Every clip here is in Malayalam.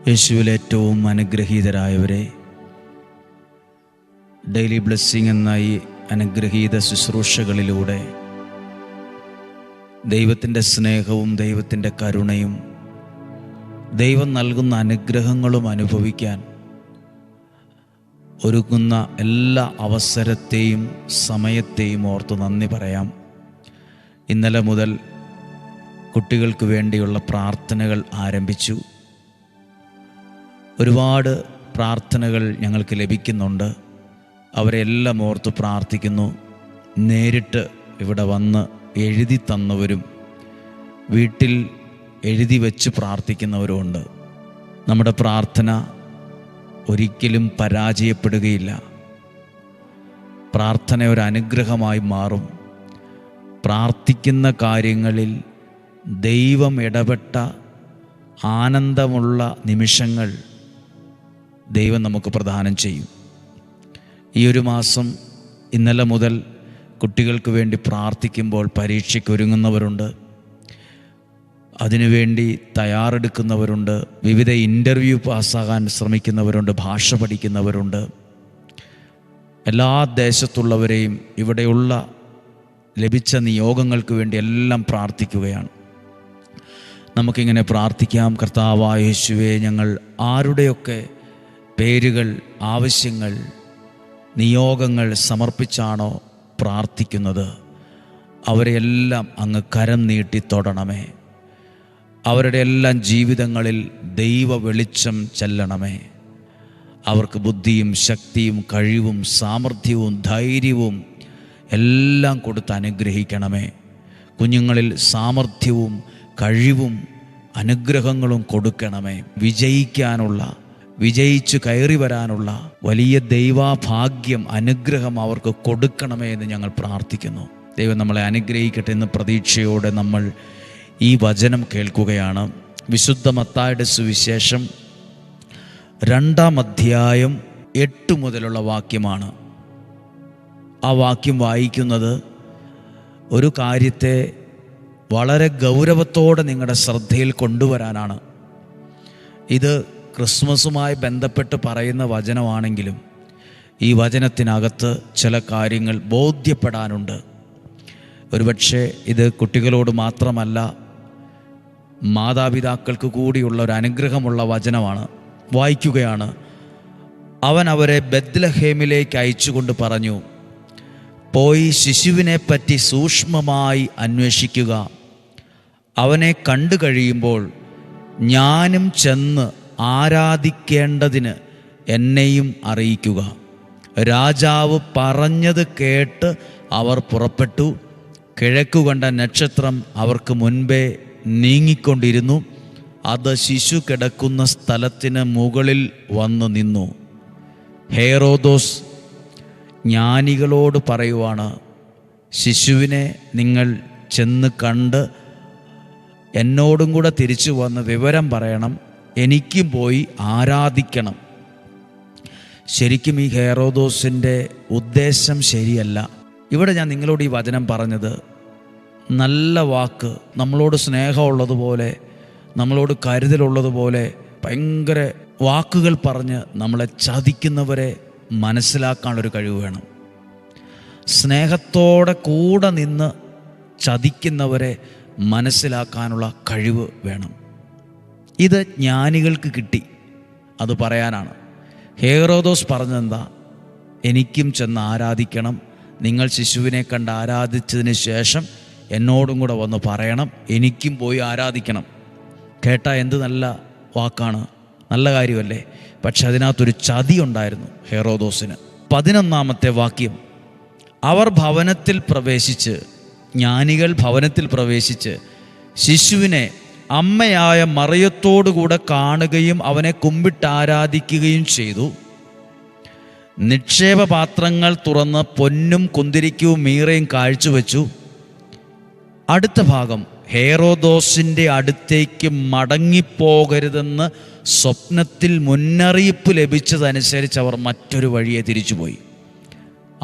യേശുവിൽ ഏറ്റവും അനുഗ്രഹീതരായവരെ, ഡെയിലി ബ്ലെസ്സിങ് എന്ന ഈ അനുഗ്രഹീത ശുശ്രൂഷകളിലൂടെ ദൈവത്തിൻ്റെ സ്നേഹവും ദൈവത്തിൻ്റെ കരുണയും ദൈവം നൽകുന്ന അനുഗ്രഹങ്ങളും അനുഭവിക്കാൻ ഒരുങ്ങുന്ന എല്ലാ അവസരത്തെയും സമയത്തെയും ഓർത്ത് നന്ദി പറയാം. ഇന്നലെ മുതൽ കുട്ടികൾക്ക് വേണ്ടിയുള്ള പ്രാർത്ഥനകൾ ആരംഭിച്ചു. ഒരുപാട് പ്രാർത്ഥനകൾ ഞങ്ങൾക്ക് ലഭിക്കുന്നുണ്ട്. അവരെല്ലാം ഓർത്ത് പ്രാർത്ഥിക്കുന്നു. നേരിട്ട് ഇവിടെ വന്ന് എഴുതി തന്നവരും വീട്ടിൽ എഴുതി വെച്ച് പ്രാർത്ഥിക്കുന്നവരുമുണ്ട്. നമ്മുടെ പ്രാർത്ഥന ഒരിക്കലും പരാജയപ്പെടുകയില്ല. പ്രാർത്ഥന ഒരു അനുഗ്രഹമായി മാറും. പ്രാർത്ഥിക്കുന്ന കാര്യങ്ങളിൽ ദൈവം ഇടപെട്ട ആനന്ദമുള്ള നിമിഷങ്ങൾ ദൈവം നമുക്ക് പ്രദാനം ചെയ്യും. ഈ ഒരു മാസം ഇന്നലെ മുതൽ കുട്ടികൾക്ക് വേണ്ടി പ്രാർത്ഥിക്കുമ്പോൾ പരീക്ഷയ്ക്ക് ഒരുങ്ങുന്നവരുണ്ട്, അതിനുവേണ്ടി തയ്യാറെടുക്കുന്നവരുണ്ട്, വിവിധ ഇൻ്റർവ്യൂ പാസ്സാകാൻ ശ്രമിക്കുന്നവരുണ്ട്, ഭാഷ പഠിക്കുന്നവരുണ്ട്. എല്ലാ ദേശത്തുള്ളവരെയും ഇവിടെയുള്ള ലഭിച്ച നിയോഗങ്ങൾക്ക് വേണ്ടി എല്ലാം പ്രാർത്ഥിക്കുകയാണ്. നമുക്കിങ്ങനെ പ്രാർത്ഥിക്കാം. കർത്താവായ യേശുവേ, ഞങ്ങൾ ആരുടെയൊക്കെ പേരുകൾ, ആവശ്യങ്ങൾ, നിയോഗങ്ങൾ സമർപ്പിച്ചാണോ പ്രാർത്ഥിക്കുന്നത് അവരെയെല്ലാം അങ്ങ് കരം നീട്ടി തൊടണമേ. അവരുടെ എല്ലാം ജീവിതങ്ങളിൽ ദൈവ വെളിച്ചം ചെല്ലണമേ. അവർക്ക് ബുദ്ധിയും ശക്തിയും കഴിവും സാമർഥ്യവും ധൈര്യവും എല്ലാം കൊടുത്ത് അനുഗ്രഹിക്കണമേ. കുഞ്ഞുങ്ങളിൽ സാമർഥ്യവും കഴിവും അനുഗ്രഹങ്ങളും കൊടുക്കണമേ. വിജയിച്ചു കയറി വരാനുള്ള വലിയ ദൈവാഭാഗ്യം, അനുഗ്രഹം അവർക്ക് കൊടുക്കണമേ എന്ന് ഞങ്ങൾ പ്രാർത്ഥിക്കുന്നു. ദൈവം നമ്മളെ അനുഗ്രഹിക്കട്ടെ എന്ന് പ്രതീക്ഷയോടെ നമ്മൾ ഈ വചനം കേൾക്കുകയാണ്. വിശുദ്ധ മത്തായിയുടെ സുവിശേഷം 2-ാം അധ്യായം 8 മുതലുള്ള വാക്യമാണ്. ആ വാക്യം വായിക്കുന്നത് ഒരു കാര്യത്തെ വളരെ ഗൗരവത്തോടെ നിങ്ങളുടെ ശ്രദ്ധയിൽ കൊണ്ടുവരാനാണ്. ഇത് ക്രിസ്മസുമായി ബന്ധപ്പെട്ട് പറയുന്ന വചനമാണെങ്കിലും ഈ വചനത്തിനകത്ത് ചില കാര്യങ്ങൾ ബോധ്യപ്പെടാനുണ്ട്. ഒരുപക്ഷെ ഇത് കുട്ടികളോട് മാത്രമല്ല, മാതാപിതാക്കൾക്ക് കൂടിയുള്ള ഒരു അനുഗ്രഹമുള്ള വചനമാണ്. വായിക്കുകയാണ്. അവൻ അവരെ ബെത്ലഹേമിലേക്ക് അയച്ചുകൊണ്ട് പറഞ്ഞു, പോയി ശിശുവിനെ പറ്റി സൂക്ഷ്മമായി അന്വേഷിക്കുക. അവനെ കണ്ടു കഴിയുമ്പോൾ ഞാനും ചെന്ന് ആരാധിക്കേണ്ടതിന് എന്നെയും അറിയിക്കുക. രാജാവ് പറഞ്ഞത് കേട്ട് അവർ പുറപ്പെട്ടു. കിഴക്കു കണ്ട നക്ഷത്രം അവർക്ക് മുൻപേ നീങ്ങിക്കൊണ്ടിരുന്നു. അത് ശിശു കിടക്കുന്ന സ്ഥലത്തിന് മുകളിൽ വന്നു നിന്നു. ഹേറോദോസ് ജ്ഞാനികളോട് പറയുവാണ്, ശിശുവിനെ നിങ്ങൾ ചെന്ന് കണ്ട് എന്നോടും കൂടെ തിരിച്ചു വന്ന് വിവരം പറയണം, എനിക്കും പോയി ആരാധിക്കണം. ശരിക്കും ഈ ഹേറോദോസിൻ്റെ ഉദ്ദേശം ശരിയല്ല. ഇവിടെ ഞാൻ നിങ്ങളോട് ഈ വചനം പറഞ്ഞത് നല്ല വാക്ക്, നമ്മളോട് സ്നേഹമുള്ളതുപോലെ, നമ്മളോട് കരുതലുള്ളതുപോലെ ഭയങ്കര വാക്കുകൾ പറഞ്ഞ് നമ്മളെ ചതിക്കുന്നവരെ മനസ്സിലാക്കാനുള്ളൊരു കഴിവ് വേണം. സ്നേഹത്തോടെ കൂടെ നിന്ന് ചതിക്കുന്നവരെ മനസ്സിലാക്കാനുള്ള കഴിവ് വേണം. ഇത് ജ്ഞാനികൾക്ക് കിട്ടി. അത് പറയാനാണ്. ഹേറോദോസ് പറഞ്ഞെന്താ? എനിക്കും ചെന്ന് ആരാധിക്കണം. നിങ്ങൾ ശിശുവിനെ കണ്ട് ആരാധിച്ചതിന് ശേഷം എന്നോടും കൂടെ വന്ന് പറയണം, എനിക്കും പോയി ആരാധിക്കണം. കേട്ടാ എന്ത് നല്ല വാക്കാണ്, നല്ല കാര്യമല്ലേ? പക്ഷെ അതിനകത്തൊരു ചതി ഉണ്ടായിരുന്നു ഹേറോദോസിന്. 11-ാമത്തെ വാക്യം, അവർ ഭവനത്തിൽ പ്രവേശിച്ച്, ജ്ഞാനികൾ ഭവനത്തിൽ പ്രവേശിച്ച് ശിശുവിനെ അമ്മയായ മറിയത്തോടുകൂടെ കാണുകയും അവനെ കുമ്പിട്ട് ആരാധിക്കുകയും ചെയ്തു. നിക്ഷേപപാത്രങ്ങൾ തുറന്ന് പൊന്നും കുന്തിരിക്കവും മീറയും കാഴ്ചവെച്ചു. അടുത്ത ഭാഗം, ഹേറോദോസിൻ്റെ അടുത്തേക്ക് മടങ്ങിപ്പോകരുതെന്ന് സ്വപ്നത്തിൽ മുന്നറിയിപ്പ് ലഭിച്ചതനുസരിച്ച് അവർ മറ്റൊരു വഴിയെ തിരിച്ചുപോയി.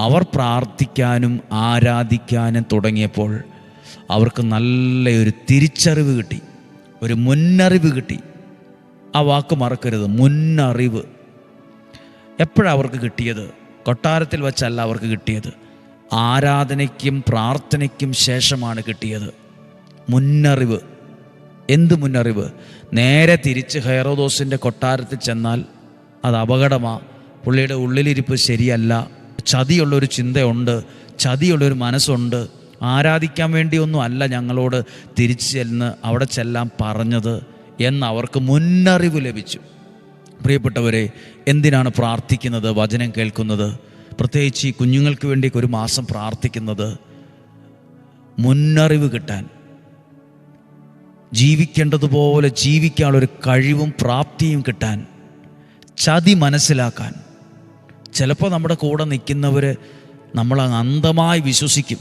അവർ പ്രാർത്ഥിക്കാനും ആരാധിക്കാനും തുടങ്ങിയപ്പോൾ അവർക്ക് നല്ലൊരു തിരിച്ചറിവ് കിട്ടി, ഒരു മുന്നറിവ് കിട്ടി. ആ വാക്ക് മറക്കരുത്. മുന്നറിവ്. എപ്പോഴാണ് അവർക്ക് കിട്ടിയത്? കൊട്ടാരത്തിൽ വച്ചല്ല അവർക്ക് കിട്ടിയത്, ആരാധനയ്ക്കും പ്രാർത്ഥനയ്ക്കും ശേഷമാണ് കിട്ടിയത് മുന്നറിവ്. എന്ത് മുന്നറിവ്? നേരെ തിരിച്ച് ഹെറോദോസിൻ്റെ കൊട്ടാരത്തിൽ ചെന്നാൽ അത് അപകടമാണ്, പുള്ളിയുടെ ഉള്ളിലിരിപ്പ് ശരിയല്ല, ചതിയുള്ളൊരു ചിന്തയുണ്ട്, ചതിയുള്ളൊരു മനസ്സുണ്ട്, ആരാധിക്കാൻ വേണ്ടിയൊന്നും അല്ല ഞങ്ങളോട് തിരിച്ച് ചെന്ന് അവിടെ ചെല്ലാൻ പറഞ്ഞത് എന്നവർക്ക് മുന്നറിവ് ലഭിച്ചു. പ്രിയപ്പെട്ടവരെ, എന്തിനാണ് പ്രാർത്ഥിക്കുന്നത്, വചനം കേൾക്കുന്നത്, പ്രത്യേകിച്ച് ഈ കുഞ്ഞുങ്ങൾക്ക് വേണ്ടി ഒരു മാസം പ്രാർത്ഥിക്കുന്നത്? മുന്നറിവ് കിട്ടാൻ, ജീവിക്കേണ്ടതുപോലെ ജീവിക്കാനുള്ളൊരു കഴിവും പ്രാപ്തിയും കിട്ടാൻ, ചതി മനസ്സിലാക്കാൻ. ചിലപ്പോൾ നമ്മുടെ കൂടെ നിൽക്കുന്നവർ നമ്മൾ അന്ധമായി വിശ്വസിക്കും,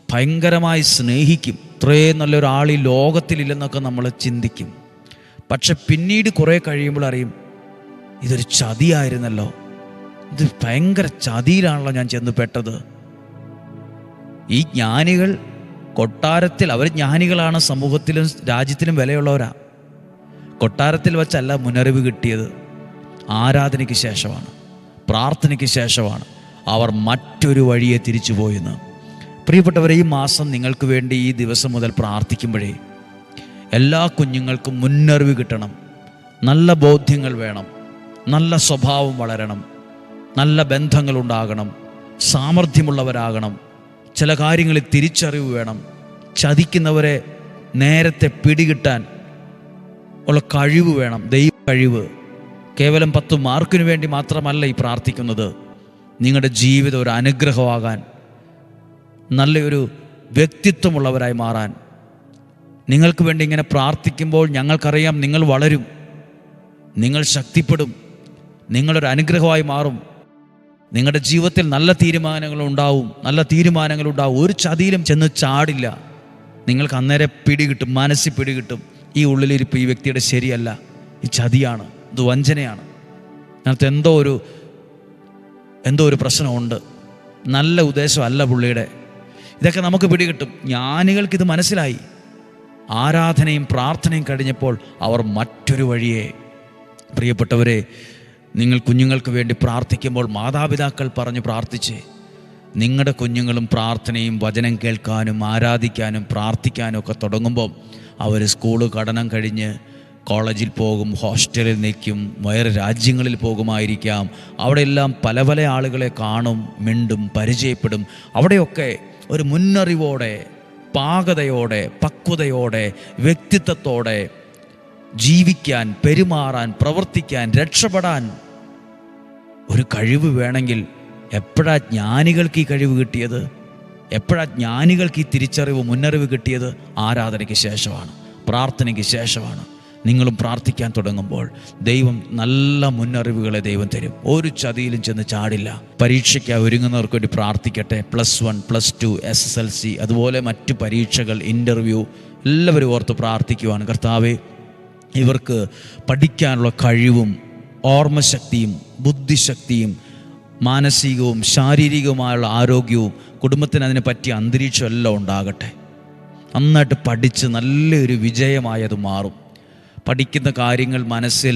ഭയങ്കരമായി സ്നേഹിക്കും, ഇത്രയും നല്ലൊരാൾ ഈ ലോകത്തിലില്ലെന്നൊക്കെ നമ്മൾ ചിന്തിക്കും. പക്ഷെ പിന്നീട് കുറേ കഴിയുമ്പോൾ അറിയും, ഇതൊരു ചതിയായിരുന്നല്ലോ, ഇത് ഭയങ്കര ചതിയിലാണല്ലോ ഞാൻ ചെന്ന് പെട്ടത്. ഈ ജ്ഞാനികൾ കൊട്ടാരത്തിൽ, അവർ ജ്ഞാനികളാണ്, സമൂഹത്തിലും രാജ്യത്തിലും വിലയുള്ളവരാ. കൊട്ടാരത്തിൽ വച്ചല്ല മുന്നറിവ് കിട്ടിയത്, ആരാധനയ്ക്ക് ശേഷമാണ്, പ്രാർത്ഥനയ്ക്ക് ശേഷമാണ് അവർ മറ്റൊരു വഴിയെ തിരിച്ചു പോയെന്ന്. പ്രിയപ്പെട്ടവരെ, ഈ മാസം നിങ്ങൾക്ക് വേണ്ടി ഈ ദിവസം മുതൽ പ്രാർത്ഥിക്കുമ്പോഴേ എല്ലാ കുഞ്ഞുങ്ങൾക്കും മുന്നറിവ് കിട്ടണം, നല്ല ബോധ്യങ്ങൾ വേണം, നല്ല സ്വഭാവം വളരണം, നല്ല ബന്ധങ്ങളുണ്ടാകണം, സാമർഥ്യമുള്ളവരാകണം, ചില കാര്യങ്ങളിൽ തിരിച്ചറിവ് വേണം, ചതിക്കുന്നവരെ നേരത്തെ പിടികിട്ടാൻ ഉള്ള കഴിവ് വേണം, ദൈവ കഴിവ്. കേവലം 10 മാർക്കിന് വേണ്ടി മാത്രമല്ല ഈ പ്രാർത്ഥിക്കുന്നത്, നിങ്ങളുടെ ജീവിതം ഒരു അനുഗ്രഹമാകാൻ, നല്ലൊരു വ്യക്തിത്വമുള്ളവരായി മാറാൻ. നിങ്ങൾക്ക് വേണ്ടി ഇങ്ങനെ പ്രാർത്ഥിക്കുമ്പോൾ ഞങ്ങൾക്കറിയാം നിങ്ങൾ വളരും, നിങ്ങൾ ശക്തിപ്പെടും, നിങ്ങളൊരു അനുഗ്രഹമായി മാറും, നിങ്ങളുടെ ജീവിതത്തിൽ നല്ല തീരുമാനങ്ങളുണ്ടാവും, ഒരു ചതിയിലും ചെന്ന് ചാടില്ല. നിങ്ങൾക്ക് അന്നേരം പിടികിട്ടും, മനസ്സിൽ പിടികിട്ടും, ഈ ഉള്ളിലിരിപ്പ് ഈ വ്യക്തിയുടെ ശരിയല്ല, ഈ ചതിയാണ്, ഇത് വഞ്ചനയാണ്, അതിനകത്ത് എന്തോ ഒരു പ്രശ്നമുണ്ട്, നല്ല ഉദ്ദേശമല്ല പുള്ളിയുടെ. ഇതൊക്കെ നമുക്ക് പിടികിട്ടും. ജ്ഞാനികൾക്കിത് മനസ്സിലായി. ആരാധനയും പ്രാർത്ഥനയും കഴിഞ്ഞപ്പോൾ അവർ മറ്റൊരു വഴിയെ. പ്രിയപ്പെട്ടവരെ, നിങ്ങൾ കുഞ്ഞുങ്ങൾക്ക് വേണ്ടി പ്രാർത്ഥിക്കുമ്പോൾ മാതാപിതാക്കൾ പറഞ്ഞ് പ്രാർത്ഥിച്ചേ. നിങ്ങളുടെ കുഞ്ഞുങ്ങളും പ്രാർത്ഥനയും വചനം കേൾക്കാനും ആരാധിക്കാനും പ്രാർത്ഥിക്കാനും ഒക്കെ തുടങ്ങുമ്പോൾ അവർ സ്കൂള് പഠനം കഴിഞ്ഞ് കോളേജിൽ പോകും, ഹോസ്റ്റലിൽ നിൽക്കും, വേറെ രാജ്യങ്ങളിൽ പോകുമായിരിക്കാം. അവിടെയെല്ലാം പല പല ആളുകളെ കാണും, മിണ്ടും, പരിചയപ്പെടും. അവിടെയൊക്കെ ഒരു മുന്നറിവോടെ, പാകതയോടെ, പക്വതയോടെ, വ്യക്തിത്വത്തോടെ ജീവിക്കാൻ, പെരുമാറാൻ, പ്രവർത്തിക്കാൻ, രക്ഷപ്പെടാൻ ഒരു കഴിവ് വേണമെങ്കിൽ എപ്പോഴാ ജ്ഞാനികൾക്ക് ഈ കഴിവ് കിട്ടിയത്? എപ്പോഴാ ജ്ഞാനികൾക്ക് ഈ തിരിച്ചറിവ്, മുന്നറിവ് കിട്ടിയത്? ആരാധനയ്ക്ക് ശേഷമാണ്, പ്രാർത്ഥനയ്ക്ക് ശേഷമാണ്. നിങ്ങളും പ്രാർത്ഥിക്കാൻ തുടങ്ങുമ്പോൾ ദൈവം നല്ല മുന്നറിവുകളെ ദൈവം തരും. ഒരു ചതിയിലും ചെന്ന് ചാടില്ല. പരീക്ഷയ്ക്ക് ഒരുങ്ങുന്നവർക്ക് വേണ്ടി പ്രാർത്ഥിക്കട്ടെ. +1, +2, SSLC, അതുപോലെ മറ്റ് പരീക്ഷകൾ, ഇൻ്റർവ്യൂ, എല്ലാവരും ഓർത്ത് പ്രാർത്ഥിക്കുവാണ്. കർത്താവേ, ഇവർക്ക് പഠിക്കാനുള്ള കഴിവും ഓർമ്മശക്തിയും ബുദ്ധിശക്തിയും മാനസികവും ശാരീരികവുമായുള്ള ആരോഗ്യവും കുടുംബത്തിന് അതിനെ പറ്റിയ അന്തരീക്ഷം എല്ലാം ഉണ്ടാകട്ടെ. നന്നായിട്ട് പഠിച്ച് നല്ലൊരു വിജയമായി അത് മാറും. പഠിക്കുന്ന കാര്യങ്ങൾ മനസ്സിൽ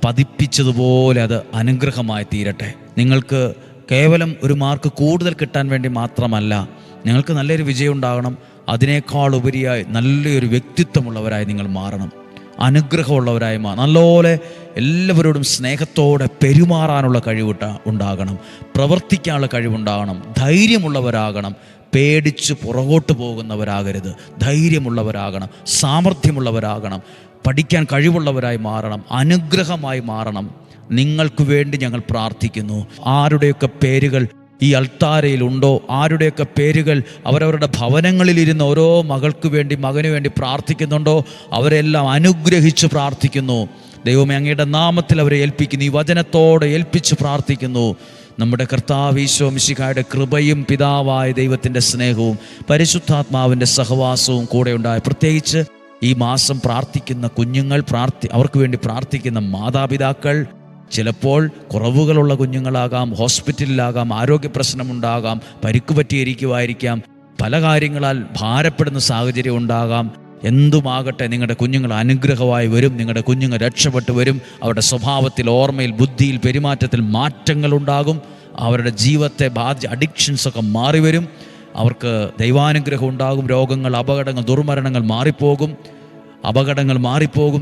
പതിപ്പിച്ചതുപോലെ അത് അനുഗ്രഹമായി തീരട്ടെ. നിങ്ങൾക്ക് കേവലം ഒരു മാർക്ക് കൂടുതൽ കിട്ടാൻ വേണ്ടി മാത്രമല്ല, നിങ്ങൾക്ക് നല്ലൊരു വിജയം ഉണ്ടാകണം. അതിനേക്കാൾ ഉപരിയായി നല്ലൊരു വ്യക്തിത്വമുള്ളവരായി നിങ്ങൾ മാറണം, അനുഗ്രഹമുള്ളവരായി നല്ലപോലെ എല്ലാവരോടും സ്നേഹത്തോടെ പെരുമാറാനുള്ള കഴിവ് ഉണ്ടാകണം, പ്രവർത്തിക്കാനുള്ള കഴിവുണ്ടാകണം, ധൈര്യമുള്ളവരാകണം. പേടിച്ച് പുറകോട്ട് പോകുന്നവരാകരുത്, ധൈര്യമുള്ളവരാകണം, സാമർഥ്യമുള്ളവരാകണം, പഠിക്കാൻ കഴിവുള്ളവരായി മാറണം, അനുഗ്രഹമായി മാറണം. നിങ്ങൾക്ക് വേണ്ടി ഞങ്ങൾ പ്രാർത്ഥിക്കുന്നു. ആരുടെയൊക്കെ പേരുകൾ ഈ അൾത്താരയിലുണ്ടോ, ആരുടെയൊക്കെ പേരുകൾ അവരവരുടെ ഭവനങ്ങളിലിരുന്ന് ഓരോ മകൾക്ക് വേണ്ടി, മകന് വേണ്ടി പ്രാർത്ഥിക്കുന്നുണ്ടോ, അവരെല്ലാം അനുഗ്രഹിച്ച് പ്രാർത്ഥിക്കുന്നു. ദൈവമേ, അങ്ങയുടെ നാമത്തിൽ അവരെ ഏൽപ്പിക്കുന്നു, ഈ വചനത്തോടെ ഏൽപ്പിച്ച് പ്രാർത്ഥിക്കുന്നു. നമ്മുടെ കർത്താവ് ഈശോ മിശിഹായുടെ കൃപയും പിതാവായ ദൈവത്തിൻ്റെ സ്നേഹവും പരിശുദ്ധാത്മാവിൻ്റെ സഹവാസവും കൂടെ ഉണ്ടായി. പ്രത്യേകിച്ച് ഈ മാസം പ്രാർത്ഥിക്കുന്ന കുഞ്ഞുങ്ങൾ, അവർക്ക് വേണ്ടി പ്രാർത്ഥിക്കുന്ന മാതാപിതാക്കൾ, ചിലപ്പോൾ കുറവുകളുള്ള കുഞ്ഞുങ്ങളാകാം, ഹോസ്പിറ്റലിലാകാം, ആരോഗ്യ പ്രശ്നമുണ്ടാകാം, പരിക്ക് പറ്റിയിരിക്കുമായിരിക്കാം, പല കാര്യങ്ങളാൽ ഭാരപ്പെടുന്ന സാഹചര്യം ഉണ്ടാകാം. എന്തുമാകട്ടെ, നിങ്ങളുടെ കുഞ്ഞുങ്ങൾ അനുഗ്രഹമായി വരും. നിങ്ങളുടെ കുഞ്ഞുങ്ങൾ രക്ഷപ്പെട്ട് വരും. അവരുടെ സ്വഭാവത്തിൽ, ഓർമ്മയിൽ, ബുദ്ധിയിൽ, പെരുമാറ്റത്തിൽ മാറ്റങ്ങളുണ്ടാകും. അവരുടെ ജീവിതത്തെ അഡിക്ഷൻസൊക്കെ മാറിവരും. അവർക്ക് ദൈവാനുഗ്രഹം ഉണ്ടാകും. രോഗങ്ങൾ, അപകടങ്ങൾ, ദുർമരണങ്ങൾ മാറിപ്പോകും.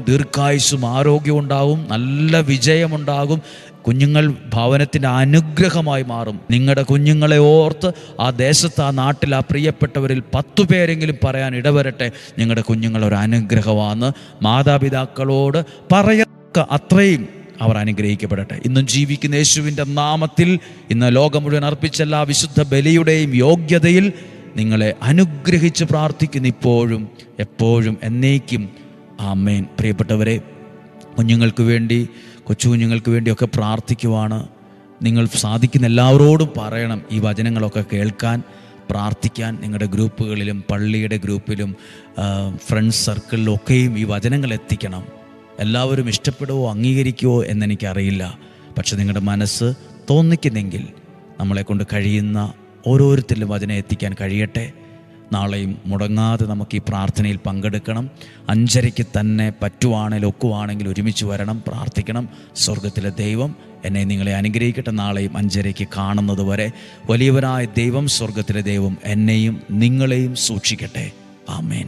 ദീർഘായുസ്സും ആരോഗ്യവും ഉണ്ടാകും. നല്ല വിജയമുണ്ടാകും. കുഞ്ഞുങ്ങൾ ഭവനത്തിൻ്റെ അനുഗ്രഹമായി മാറും. നിങ്ങളുടെ കുഞ്ഞുങ്ങളെ ഓർത്ത് ആ ദേശത്ത്, ആ നാട്ടിൽ, ആ പ്രിയപ്പെട്ടവരിൽ 10 പേരെങ്കിലും പറയാൻ ഇടവരട്ടെ, നിങ്ങളുടെ കുഞ്ഞുങ്ങൾ ഒരു അനുഗ്രഹമാണെന്ന് മാതാപിതാക്കളോട് പറയക്ക. അത്രയും അവർ അനുഗ്രഹിക്കപ്പെടട്ടെ. ഇന്നും ജീവിക്കുന്ന യേശുവിൻ്റെ നാമത്തിൽ ഇന്ന് ലോകം മുഴുവൻ അർപ്പിച്ച എല്ലാ വിശുദ്ധ ബലിയുടെയും യോഗ്യതയിൽ നിങ്ങളെ അനുഗ്രഹിച്ച് പ്രാർത്ഥിക്കുന്നു, ഇപ്പോഴും എപ്പോഴും എന്നേക്കും. ആമേൻ. പ്രിയപ്പെട്ടവരെ, കുഞ്ഞുങ്ങൾക്ക് വേണ്ടി, കൊച്ചു കുഞ്ഞുങ്ങൾക്ക് വേണ്ടിയൊക്കെ പ്രാർത്ഥിക്കുവാണ്. നിങ്ങൾ സാധിക്കുന്ന എല്ലാവരോടും പറയണം ഈ വചനങ്ങളൊക്കെ കേൾക്കാൻ, പ്രാർത്ഥിക്കാൻ. നിങ്ങളുടെ ഗ്രൂപ്പുകളിലും, പള്ളിയുടെ ഗ്രൂപ്പിലും, ഫ്രണ്ട്സ് സർക്കിളിലും ഒക്കെയും ഈ വചനങ്ങൾ എത്തിക്കണം. എല്ലാവരും ഇഷ്ടപ്പെടുവോ അംഗീകരിക്കുമോ എന്നെനിക്കറിയില്ല. പക്ഷെ നിങ്ങളുടെ മനസ്സ് തോന്നിക്കുന്നെങ്കിൽ നമ്മളെക്കൊണ്ട് കഴിയുന്ന ഓരോരുത്തരിലും വചനം എത്തിക്കാൻ കഴിയട്ടെ. നാളെയും മുടങ്ങാതെ നമുക്ക് ഈ പ്രാർത്ഥനയിൽ പങ്കെടുക്കണം. 5:30 തന്നെ ഒക്കുവാണെങ്കിൽ ഒരുമിച്ച് വരണം, പ്രാർത്ഥിക്കണം. സ്വർഗത്തിലെ ദൈവം എന്നെ നിങ്ങളെ അനുഗ്രഹിക്കട്ടെ. നാളെയും 5:30 കാണുന്നത് വരെ വലിയവനായ ദൈവം, സ്വർഗത്തിലെ ദൈവം എന്നെയും നിങ്ങളെയും സൂക്ഷിക്കട്ടെ. ആമേൻ.